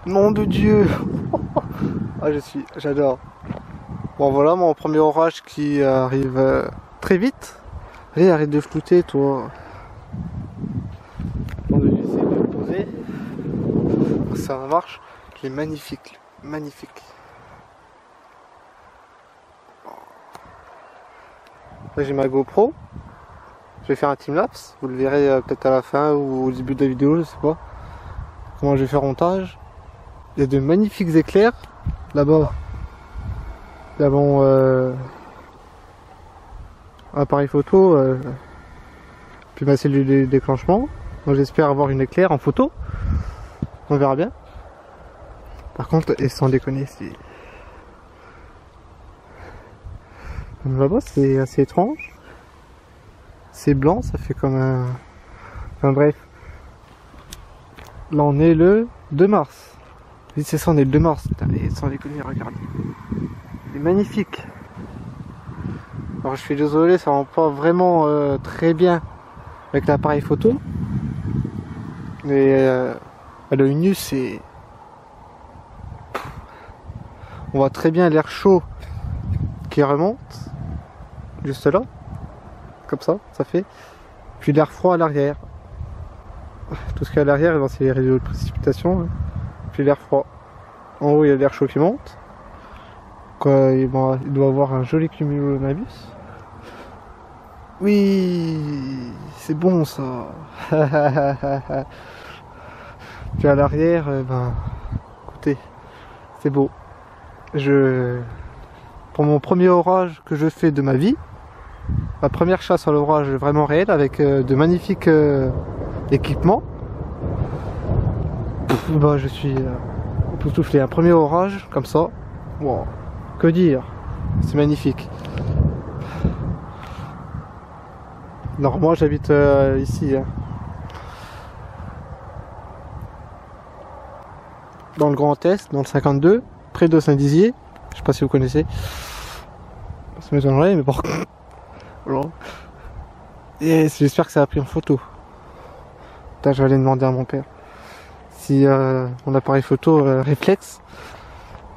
Nom de Dieu. Ah, j'adore. Bon, voilà mon premier orage qui arrive très vite. Allez, arrête de flouter, toi. On va essayer de le poser. Ça marche. Il est magnifique. Magnifique. Là, j'ai ma GoPro. Je vais faire un time-lapse. Vous le verrez peut-être à la fin ou au début de la vidéo, je sais pas. Comment je vais faire le montage. Il y a de magnifiques éclairs là-bas. Là, bon, appareil photo, puis ma cellule de déclenchement. Moi, j'espère avoir une éclair en photo. On verra bien. Par contre, et sans déconner, c'est là-bas, c'est assez étrange. C'est blanc, ça fait comme un. Enfin bref. Là, on est le 2 mars. Oui, c'est ça, on est le 2 mars. Putain, mais sans déconner, regardez. Il est magnifique. Alors, je suis désolé, ça rend pas vraiment très bien avec l'appareil photo. Mais à l'œil nu, c'est. On voit très bien l'air chaud qui remonte. Juste là. Comme ça fait. Puis l'air froid à l'arrière. Tout ce qu'il y a à l'arrière, c'est les réseaux de précipitation. Hein. Puis l'air froid. En haut, il y a l'air chaud qui monte. Quoi, il doit avoir un joli cumulonimbus. Oui, c'est bon ça. Puis à l'arrière, écoutez, c'est beau. Pour mon premier orage que je fais de ma vie, ma première chasse à l'orage vraiment réelle avec de magnifiques équipements. Je suis époustouflé. Un premier orage comme ça, wow. Que dire, c'est magnifique. Alors moi j'habite ici, hein, dans le Grand Est, dans le 52, près de Saint-Dizier. Je sais pas si vous connaissez. Ça m'étonnerait, mais bon. Voilà. Et j'espère que ça a pris en photo. Putain, je vais aller demander à mon père si mon appareil photo réflexe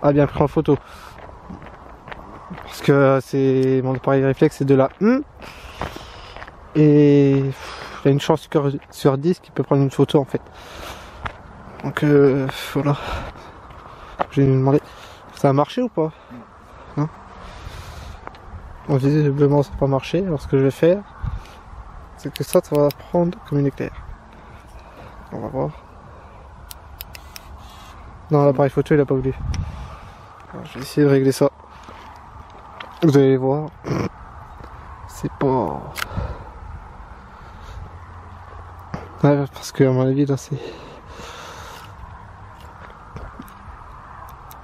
a bien pris en photo. Parce que c'est mon appareil réflexe, c'est de la et il y a une chance sur 10 qu'il peut prendre une photo en fait. Donc voilà. Je vais lui demander. Ça a marché ou pas, hein? Bon, visiblement ça n'a pas marché. Alors ce que je vais faire, c'est que ça va prendre comme une éclair. On va voir. Non, l'appareil photo il a pas voulu. Alors, je vais essayer de régler ça. Vous allez voir. C'est pas. Ouais, parce que à mon avis là c'est.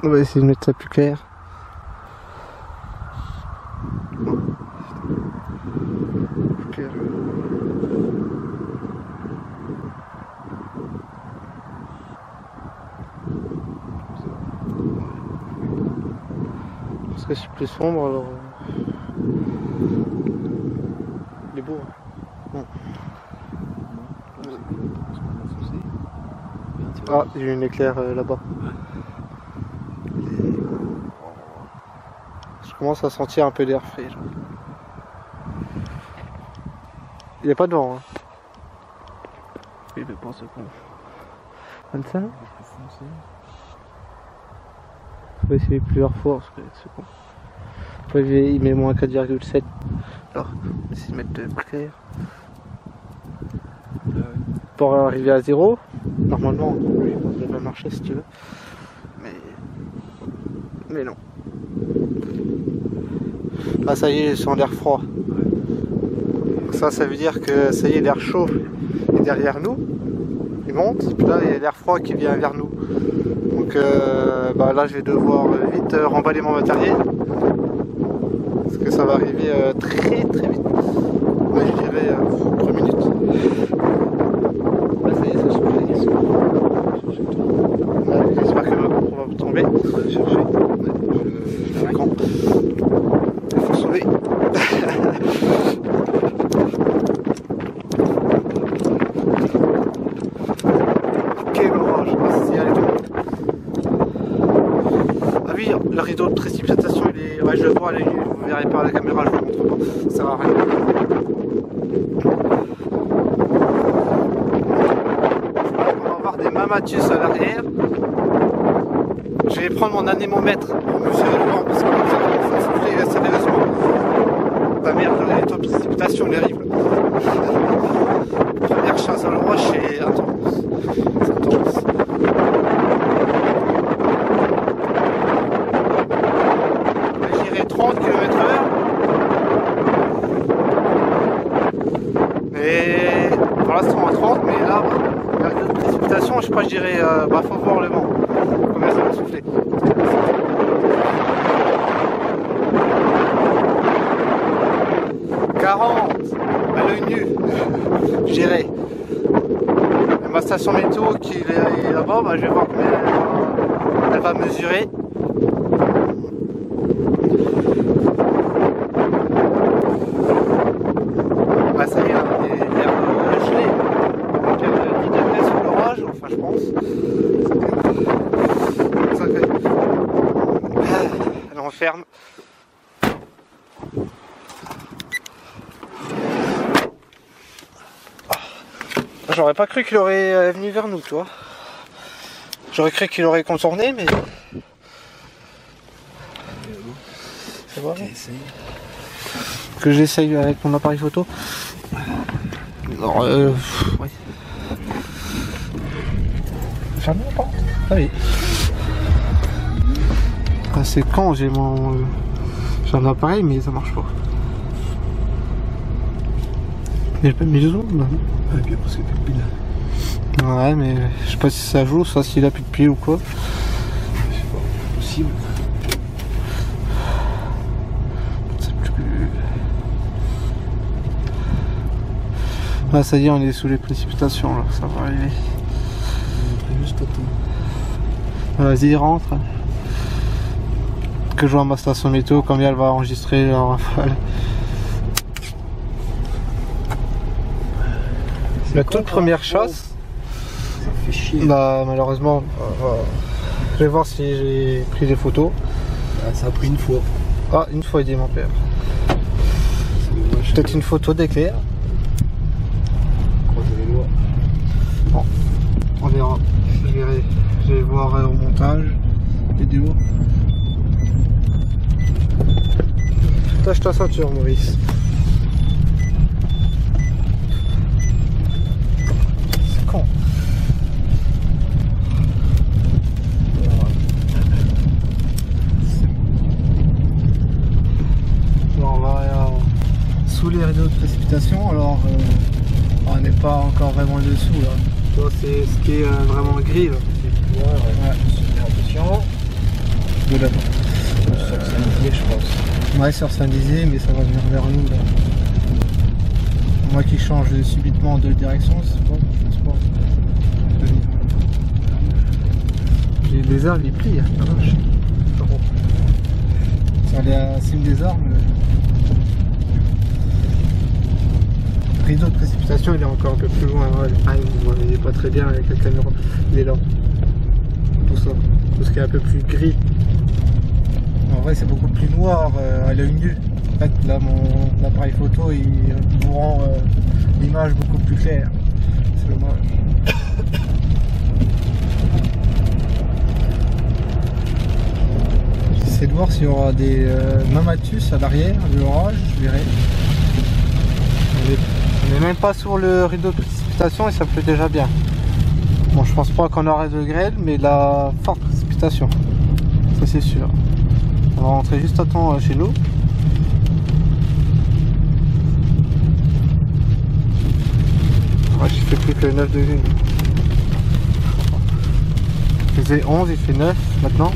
On va essayer de mettre ça plus clair. Plus clair. Parce que c'est plus sombre alors. Il est beau. Hein. Ah, j'ai une éclair là-bas. Je commence à sentir un peu d'air frais. Genre. Il n'y a pas de vent. Hein. Il veut pas ce con. Comme ça. On va essayer plusieurs fois parce que c'est con. Il met moins 4,7. Alors, on va essayer de mettre de plus clair. Pour arriver à 0, normalement, ça devrait marcher si tu veux. Mais non. Ah ça y est, sans l'air froid. Ça veut dire que ça y est, l'air chaud est derrière nous. Il monte, puis là il y a l'air froid qui vient vers nous. Donc là je vais devoir vite remballer mon matériel. Parce que ça va arriver très très vite. Ouais, je dirais 3 minutes. Là ça y est, ça change. J'espère que ma GoPro va vous tomber. Il faut sauver. Quel orage, allez, Ouais, je le vois, vous ne verrez pas à la caméra, je vous montre pas, ça sert à rien. On va avoir des mamatus à l'arrière. Je vais prendre mon anémomètre pour mesurer le vent parce que ça commence à souffler sérieusement. Ta merde, les taux de précipitation, les rives. Première chasse à l'orage, c'est intense. C'est intense. J'irai 30 km/h. Mais pour l'instant à 30, mais là, la précipitation, je sais pas, je dirais, faut voir le vent. Combien ça va souffler. 40 à l'œil nu, je dirais. Et ma station météo qui est là-bas, je vais voir combien elle va mesurer. Ça y est, il y a l'air gelé. Donc il y a 10 degrés sur l'orage, enfin je pense. Ça fait. Allez, on ferme. J'aurais pas cru qu'il aurait venu vers nous, toi. J'aurais cru qu'il aurait contourné, mais. C'est vrai. Que j'essaye avec mon appareil photo. Alors, oui. Ferme la porte. Ah oui. Ah, c'est quand j'ai un appareil, mais ça marche pas. Il n'y a pas de mise au monde. Et puis après, c'est plus de pile. Ouais, mais je sais pas si ça joue, soit s'il a plus de pile ou quoi. Je sais pas, possible. Là, ça y est, on est sous les précipitations, là, ça va arriver. Juste à temps. Vas-y, rentre. Que je vois ma station météo, combien elle va enregistrer la rafale. La toute première chasse. Ça fait chier. Malheureusement, je vais voir si j'ai pris des photos. Ça a pris une fois. Ah, une fois, il dit mon père. Peut-être une photo d'éclair. Bon, on verra. Je vais voir au montage vidéo. Tâche ta ceinture, Maurice. C'est con. Bon, on va sous les rideaux de précipitation. Alors, on n'est pas encore vraiment dessous là. C'est ce qui est vraiment gris là. Attention. De là-bas. Sur Saint-Dizier, je pense. Ouais, sur Saint-Dizier, mais ça va venir vers nous là. Moi qui change subitement de direction, c'est pas, je pense pas. Les arbres ils plient, hein. Ça allait à Cime des Arbres. Le rideau de précipitation il est encore un peu plus loin. Ouais. Ah, vous voyez pas très bien avec la caméra. Il est là. Tout ça. Tout ce qui est un peu plus gris. En vrai c'est beaucoup plus noir à l'œil nu. En fait là mon appareil photo il vous rend l'image beaucoup plus claire. C'est dommage. J'essaie de voir s'il y aura des mamatus à l'arrière de l'orage, je verrai. On n'est même pas sur le rideau de précipitation et ça pleut déjà bien. Bon, je pense pas qu'on aura de grêle, mais la forte précipitation, ça c'est sûr. On va rentrer juste à temps chez nous. Ouais, j'ai fait plus que 9 degrés. Il faisait 11, il fait 9 maintenant.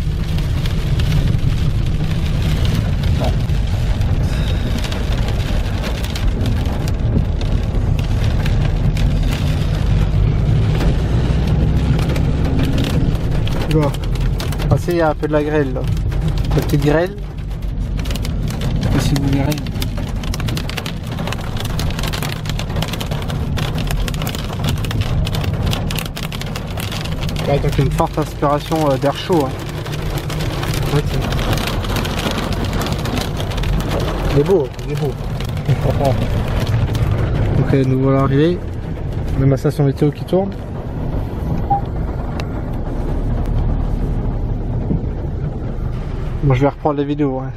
Ah, il y a un peu de la grêle là. La petite grêle. Je sais pas si vous verrez. Là, donc il y a une forte inspiration d'air chaud. Hein. Ouais, Il est beau, il est beau. Ok, nous voilà arrivés. On a ma station météo qui tourne. Bon, je vais reprendre la vidéo. Hein.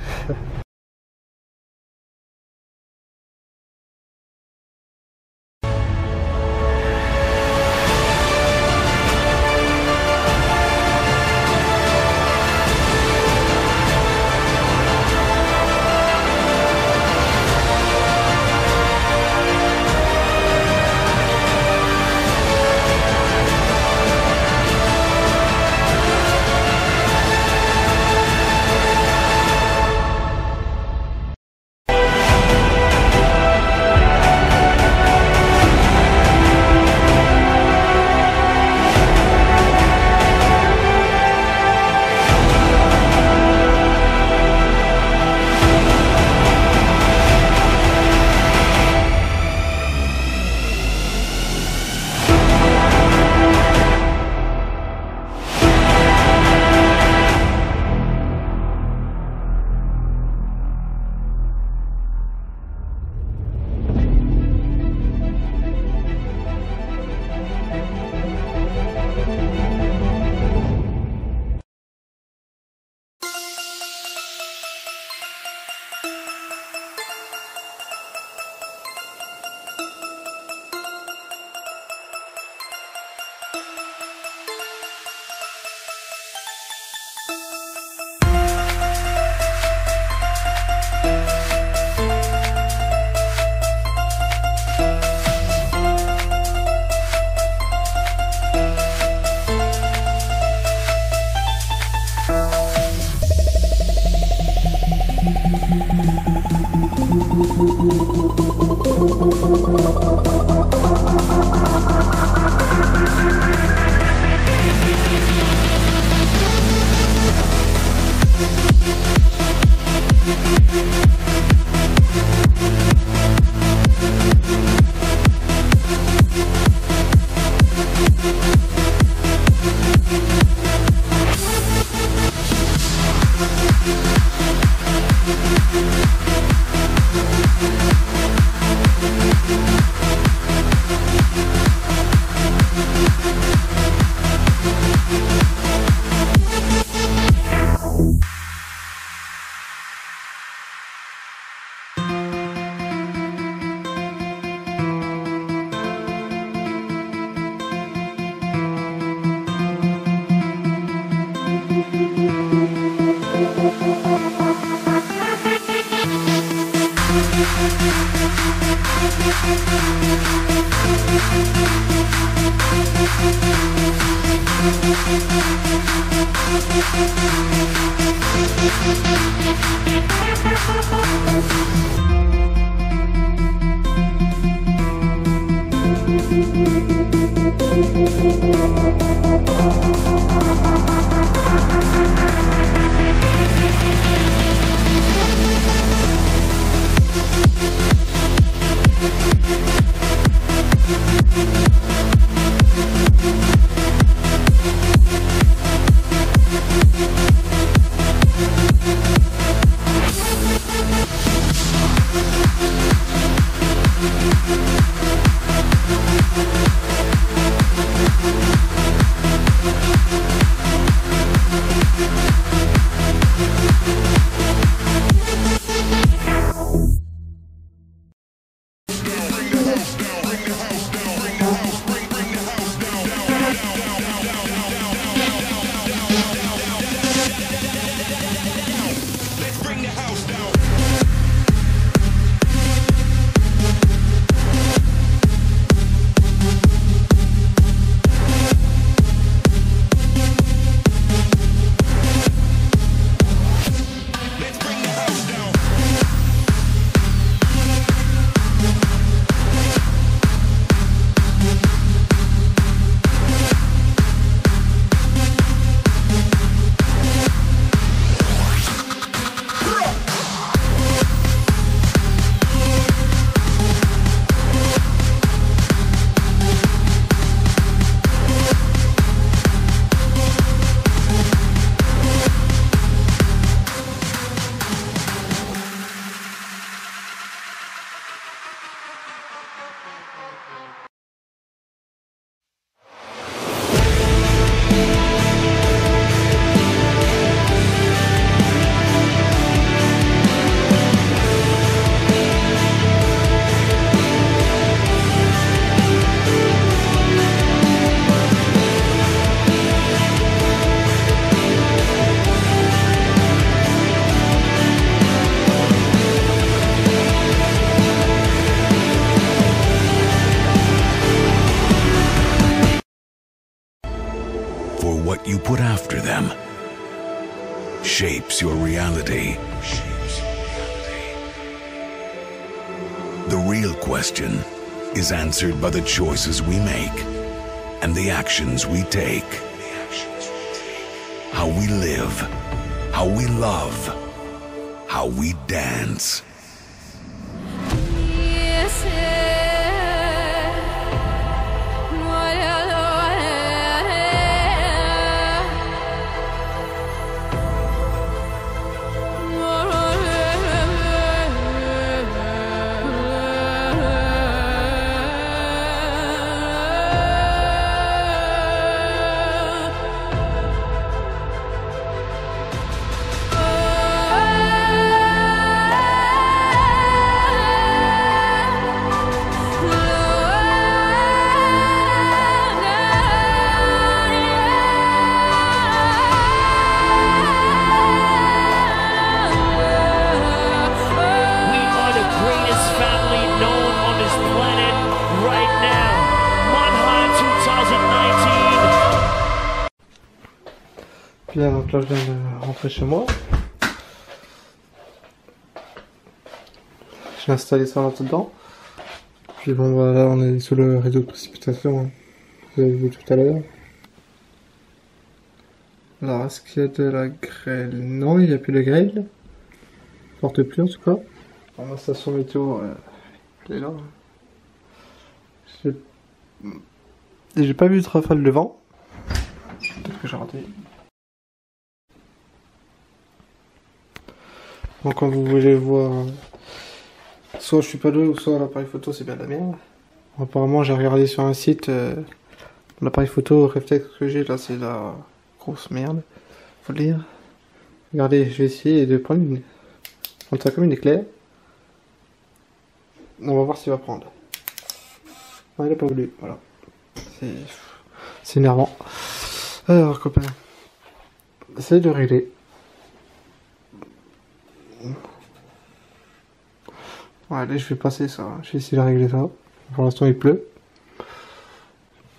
after them shapes your reality. The real question is answered by the choices we make and the actions we take. How we live, how we love, how we dance. Bien, donc là je viens de rentrer chez moi. J'ai installé ça là-dedans. Puis bon, voilà, on est sous le réseau de précipitation. Hein. Vous avez vu tout à l'heure. Alors, est-ce qu'il y a de la grêle? Non, il n'y a plus de grêle. Porte plus en tout cas. Bon, ma station météo, elle est là. J'ai pas vu de rafale de vent. Peut-être que j'ai raté. Donc quand vous voulez voir, soit je suis pas doué ou soit l'appareil photo c'est bien de la merde. Apparemment j'ai regardé sur un site, l'appareil photo réflexe que j'ai là c'est la grosse merde, faut le dire. Regardez, je vais essayer de prendre ça comme une éclair. On va voir s'il va prendre. Non, il a pas voulu, voilà. C'est énervant. Alors copain, essaye de régler. Ouais, allez, je vais passer ça. Je vais essayer de régler ça. Pour l'instant, il pleut.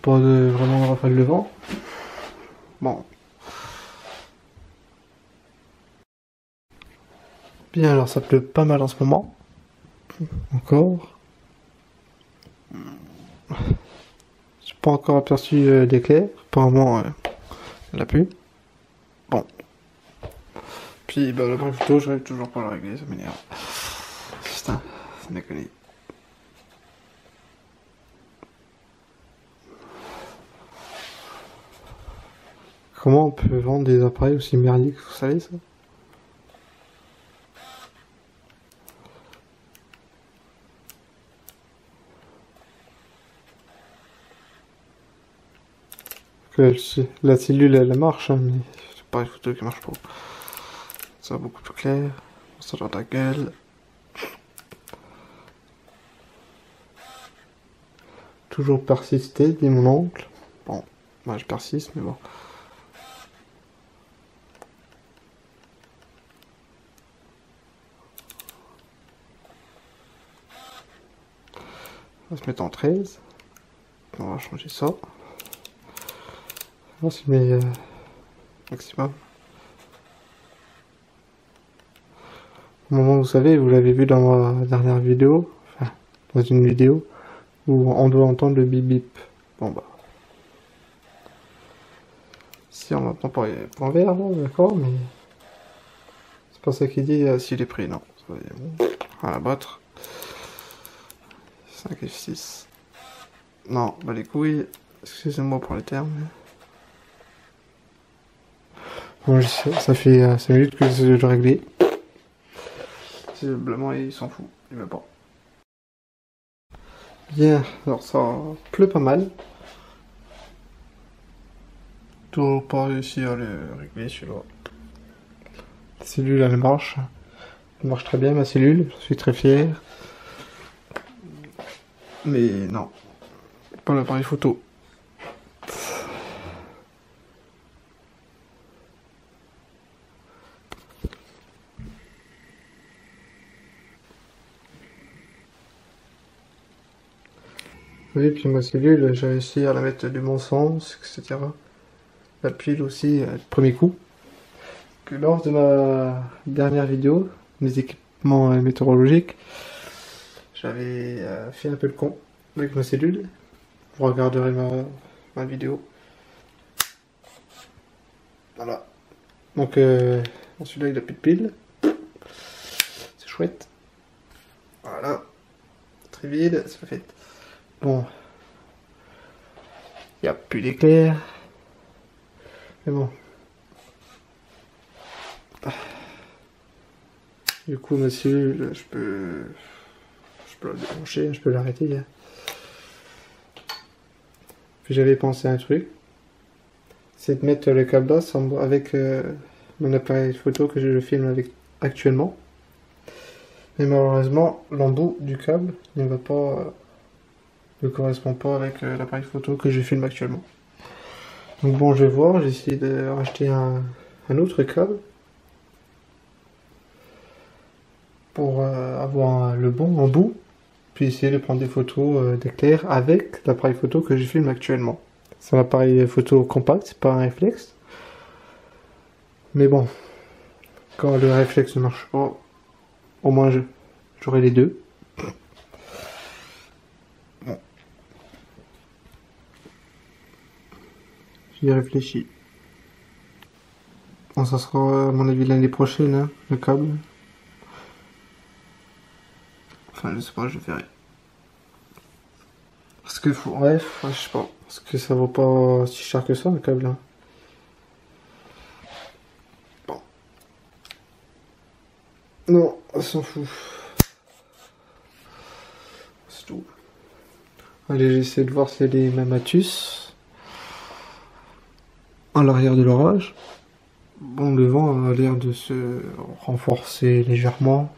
Pas de vraiment rafale de vent. Bon. Bien, alors ça pleut pas mal en ce moment. Encore. J'ai pas encore aperçu d'éclair. Apparemment, il n'y en a plus. Bon. Puis, bah, l'appareil photo, je n'arrive toujours pas à le régler, ça m'énerve. Putain, ça m'a connu. Comment on peut vendre des appareils aussi merdiques, vous savez ça? La cellule elle marche, hein, mais c'est pas une photo qui marche pas. Ça va beaucoup plus clair. Ça dans ta gueule. Toujours persister, dit mon oncle. Bon, moi je persiste, mais bon. On va se mettre en 13. On va changer ça. On se met maximum. Au moment où vous savez, vous l'avez vu dans ma dernière vidéo, enfin, dans une vidéo, où on doit entendre le bip bip. Bon bah. Si on m'entend pas en vert, d'accord, mais c'est pas ça qu'il dit s'il est pris, non. Ça va bon. À la battre. 5 et 6. Non, bah les couilles, excusez-moi pour les termes. Bon, ça fait 5 minutes que j'essaie de le régler. Visiblement, il s'en fout, il veut pas. Bien, alors ça pleut pas mal. Toujours pas réussi à le régler celui-là. La cellule elle marche. Elle marche très bien ma cellule, je suis très fier. Mais non, pas l'appareil photo. Oui, puis ma cellule, j'ai réussi à la mettre du bon sens, etc. la pile aussi, premier coup. Que lors de ma dernière vidéo, mes équipements météorologiques, j'avais fait un peu le con avec ma cellule. Vous regarderez ma vidéo. Voilà. Donc celui-là il a plus de pile. C'est chouette. Voilà. Très vide, ça fait. Bon. Il n'y a plus d'éclair. Mais bon. Du coup ma cellule, je peux la débrancher, je peux l'arrêter. Puis j'avais pensé à un truc. C'est de mettre le câble là avec mon appareil photo que je filme avec actuellement. Mais malheureusement, l'embout du câble ne correspond pas avec l'appareil photo que je filme actuellement. Donc bon, je vais voir, j'ai essayé de racheter un autre câble pour avoir le bon embout, puis essayer de prendre des photos d'éclair avec l'appareil photo que je filme actuellement. C'est un appareil photo compact, c'est pas un réflexe. Mais bon, quand le réflexe ne marche pas, au moins j'aurai les deux. Bon. J'y réfléchis. Bon, ça sera à mon avis l'année prochaine, hein, le câble. Enfin, je sais pas, je verrai. Parce que faut, bref, je sais pas. Parce que ça vaut pas si cher que ça, le câble là. Bon. Non, on s'en fout. C'est tout. Allez, j'essaie de voir s'il y a des Mamatus à l'arrière de l'orage. Bon, le vent a l'air de se renforcer légèrement.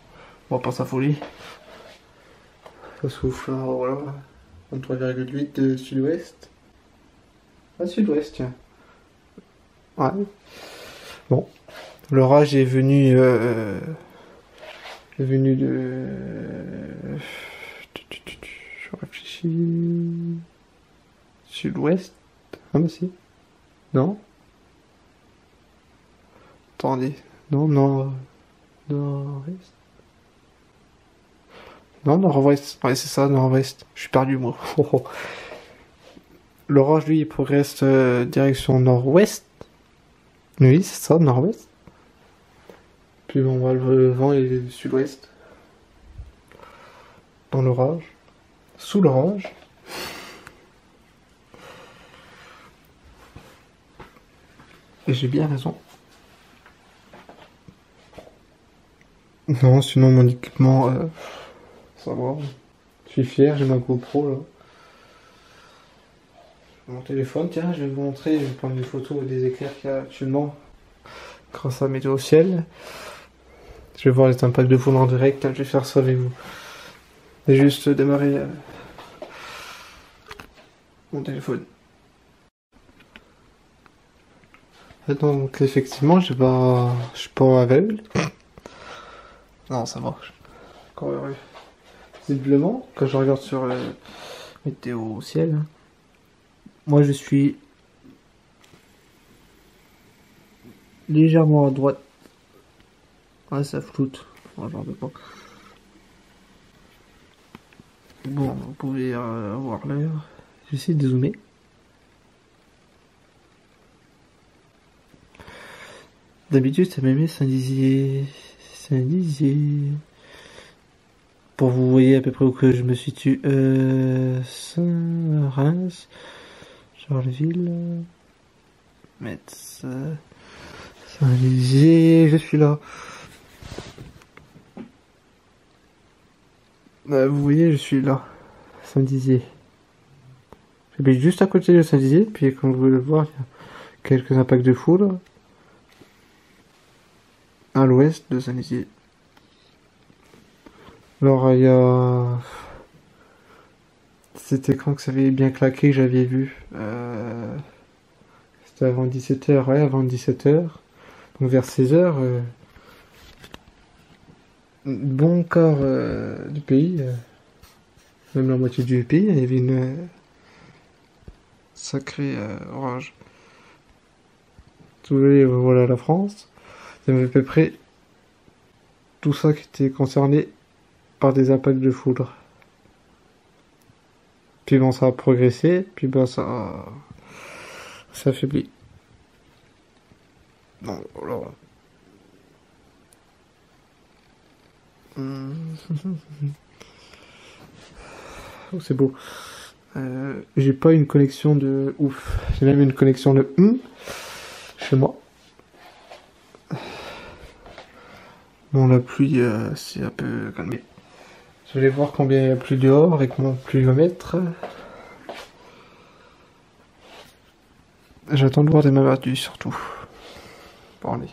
Bon, pas sa folie. Ça souffle, voilà. 23,8 de sud-ouest. Ah, sud-ouest, tiens. Ouais. Bon. L'orage est venu de... Je réfléchis... Sud-ouest. Ah, mais si. Non. Attendez. Non, nord-est. Non, nord-ouest. Ouais, c'est ça, nord-ouest. Je suis perdu, moi. L'orage, lui, il progresse direction nord-ouest. Oui, c'est ça, nord-ouest. Puis bon, bah, le vent est sud-ouest. Dans l'orage. Sous l'orage. Et j'ai bien raison. Non, sinon mon équipement, ça va. Je suis fier, j'ai ma GoPro là. Mon téléphone, tiens, je vais vous montrer, je vais prendre une photo des éclairs qu'il y a actuellement grâce à Météo Ciel. Je vais voir les impacts de foudre en direct, je vais faire ça avec vous. Et juste démarrer mon téléphone. Et donc effectivement, je suis pas aveugle. Non, ça marche. Encore heureux. Visiblement, quand je regarde sur Météo Ciel, moi je suis légèrement à droite. Ah, ça floute. Oh, j'en veux pas. Bon, vous pouvez voir l'heure. J'essaie de zoomer. D'habitude, ça me met Saint-Dizier. Pour vous voyez à peu près où que je me situe. Reims, Charleville, Metz, Saint-Dizier, je suis là. Vous voyez, je suis là. Saint-Dizier. J'habite juste à côté de Saint-Dizier, puis comme vous pouvez le voir, il y a quelques impacts de foudre. À l'ouest de Saint-Dizier. Alors il y a... C'était quand que ça avait bien claqué, j'avais vu. C'était avant 17h, ouais, avant 17h. Donc vers 16h, bon quart du pays, même la moitié du pays, il y avait une sacrée orage. Vous voyez, voilà la France. Il y avait à peu près tout ça qui était concerné par des impacts de foudre. Puis bon, ça a progressé, puis ben ça affaiblit. Non, voilà. Oh, c'est beau. J'ai pas une connexion de ouf. J'ai même une connexion de chez moi. Bon, la pluie, c'est un peu calmé. Je vais voir combien il y a plus dehors avec mon pluviomètre. J'attends de voir des maladies surtout. Bon, allez.